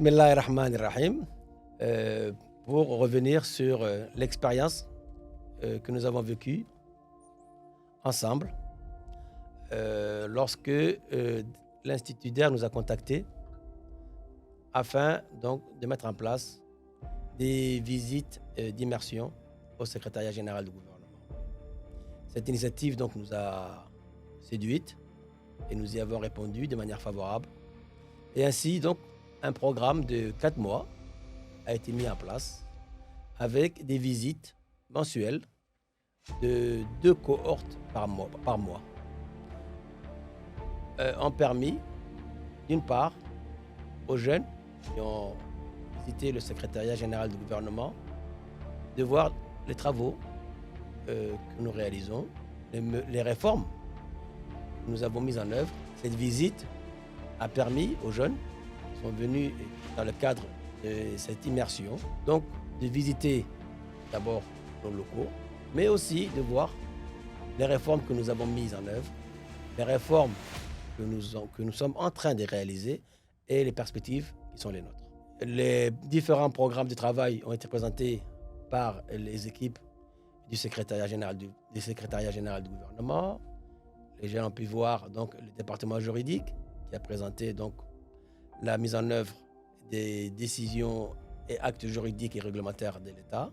Bismillahirrahmanirrahim. Pour revenir sur l'expérience que nous avons vécue ensemble lorsque l'Institut DAIR nous a contactés afin donc de mettre en place des visites d'immersion au secrétariat général du gouvernement. Cette initiative donc nous a séduites et nous y avons répondu de manière favorable. Et ainsi donc un programme de 4 mois a été mis en place avec des visites mensuelles de 2 cohortes par mois. Ont permis, d'une part, aux jeunes qui ont visité le secrétariat général du gouvernement de voir les travaux que nous réalisons, les réformes que nous avons mises en œuvre. Cette visite a permis aux jeunes qui sont venus dans le cadre de cette immersion, donc de visiter d'abord nos locaux, mais aussi de voir les réformes que nous avons mises en œuvre, les réformes que nous sommes en train de réaliser et les perspectives qui sont les nôtres. Les différents programmes de travail ont été présentés par les équipes du secrétariat général du gouvernement. Les gens ont pu voir donc le département juridique qui a présenté donc la mise en œuvre des décisions et actes juridiques et réglementaires de l'État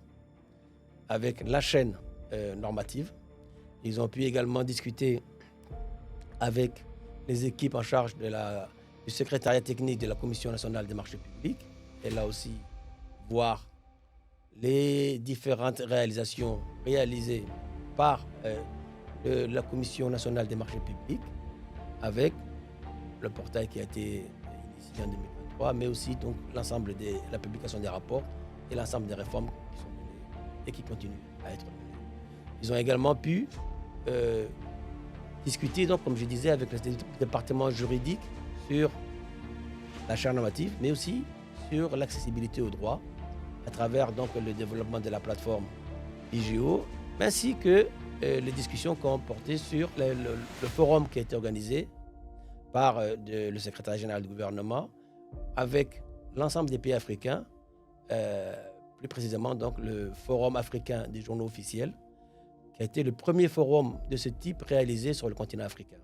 avec la chaîne normative. Ils ont pu également discuter avec les équipes en charge du secrétariat technique de la Commission nationale des marchés publics et là aussi voir les différentes réalisations réalisées par la Commission nationale des marchés publics avec le portail qui a été initié en 2023, mais aussi donc l'ensemble de la publication des rapports et l'ensemble des réformes qui sont menées et qui continuent à être menées. Ils ont également pu discuter, donc, comme je disais, avec le département juridique sur la charte normative, mais aussi sur l'accessibilité au droit à travers donc, le développement de la plateforme IGO, ainsi que les discussions qui ont porté sur le forum qui a été organisé par le secrétaire général du gouvernement avec l'ensemble des pays africains, plus précisément donc, le Forum africain des journaux officiels, qui a été le premier forum de ce type réalisé sur le continent africain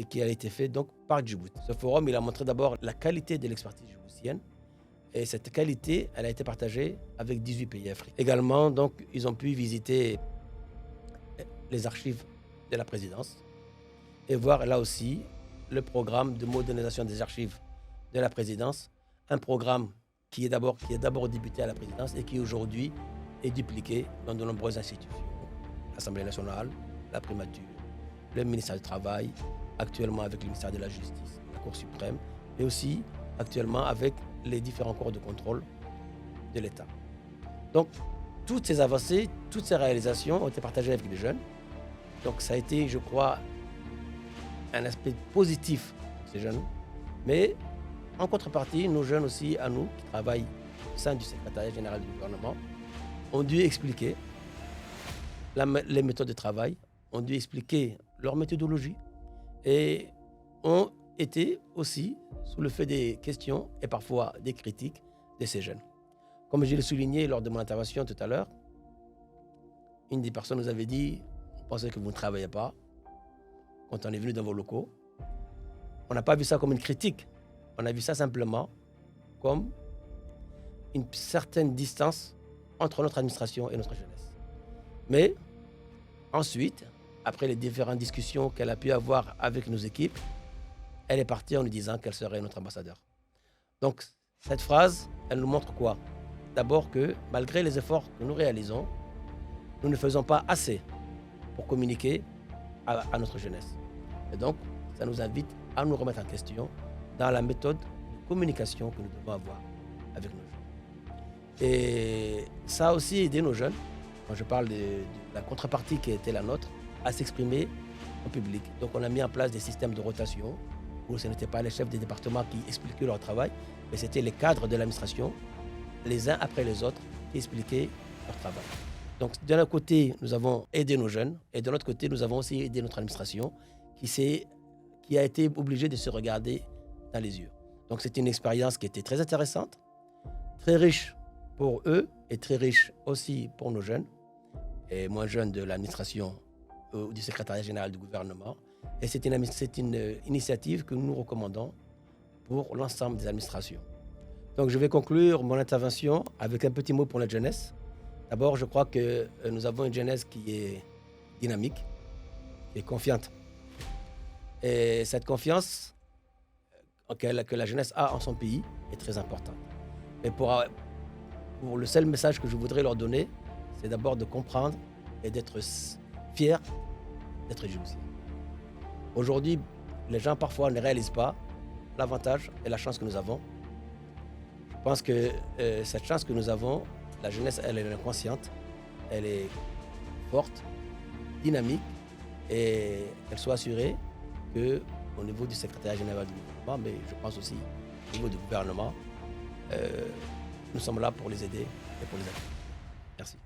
et qui a été fait donc par Djibouti. Ce forum, il a montré d'abord la qualité de l'expertise djiboutienne et cette qualité, elle a été partagée avec 18 pays africains. Également, donc, ils ont pu visiter les archives de la présidence et voir là aussi le programme de modernisation des archives de la présidence, un programme qui est d'abord débuté à la présidence et qui aujourd'hui est dupliqué dans de nombreuses institutions. L'Assemblée nationale, la primature, le ministère du Travail, actuellement avec le ministère de la Justice, la Cour suprême, mais aussi actuellement avec les différents corps de contrôle de l'État. Donc, toutes ces avancées, toutes ces réalisations ont été partagées avec les jeunes. Donc, ça a été, je crois, un aspect positif de ces jeunes. Mais, en contrepartie, nos jeunes aussi, à nous, qui travaillent au sein du secrétariat général du gouvernement, ont dû expliquer les méthodes de travail, ont dû expliquer leur méthodologie et ont été aussi sous le fait des questions et parfois des critiques de ces jeunes. Comme je l'ai souligné lors de mon intervention tout à l'heure, une des personnes nous avait dit « On pensait que vous ne travaillez pas quand on est venu dans vos locaux ». On n'a pas vu ça comme une critique, on a vu ça simplement comme une certaine distance entre notre administration et notre jeunesse. Mais ensuite, après les différentes discussions qu'elle a pu avoir avec nos équipes, elle est partie en nous disant qu'elle serait notre ambassadeur. Donc, cette phrase, elle nous montre quoi? D'abord que, malgré les efforts que nous réalisons, nous ne faisons pas assez pour communiquer à notre jeunesse. Et donc, ça nous invite à nous remettre en question dans la méthode de communication que nous devons avoir avec nos jeunes. Et ça a aussi aidé nos jeunes, quand je parle de la contrepartie qui était la nôtre, à s'exprimer en public. Donc on a mis en place des systèmes de rotation où ce n'était pas les chefs des départements qui expliquaient leur travail, mais c'était les cadres de l'administration, les uns après les autres, qui expliquaient leur travail. Donc d'un côté, nous avons aidé nos jeunes et de l'autre côté, nous avons aussi aidé notre administration qui a été obligée de se regarder dans les yeux. Donc c'était une expérience qui était très intéressante, très riche pour eux et très riche aussi pour nos jeunes et moins jeunes de l'administration ou du secrétariat général du gouvernement. Et c'est une initiative que nous recommandons pour l'ensemble des administrations. Donc je vais conclure mon intervention avec un petit mot pour la jeunesse. D'abord, je crois que nous avons une jeunesse qui est dynamique, qui est confiante. Et cette confiance que la jeunesse a en son pays est très importante. Et pour le seul message que je voudrais leur donner, c'est d'abord de comprendre et d'être fiers d'être djiboutiens. Aujourd'hui, les gens parfois ne réalisent pas l'avantage et la chance que nous avons. Je pense que cette chance que nous avons, la jeunesse, elle est consciente, elle est forte, dynamique, et qu'elle soit assurée qu'au niveau du secrétaire général du gouvernement, mais je pense aussi au niveau du gouvernement, nous sommes là pour les aider et pour les accompagner. Merci.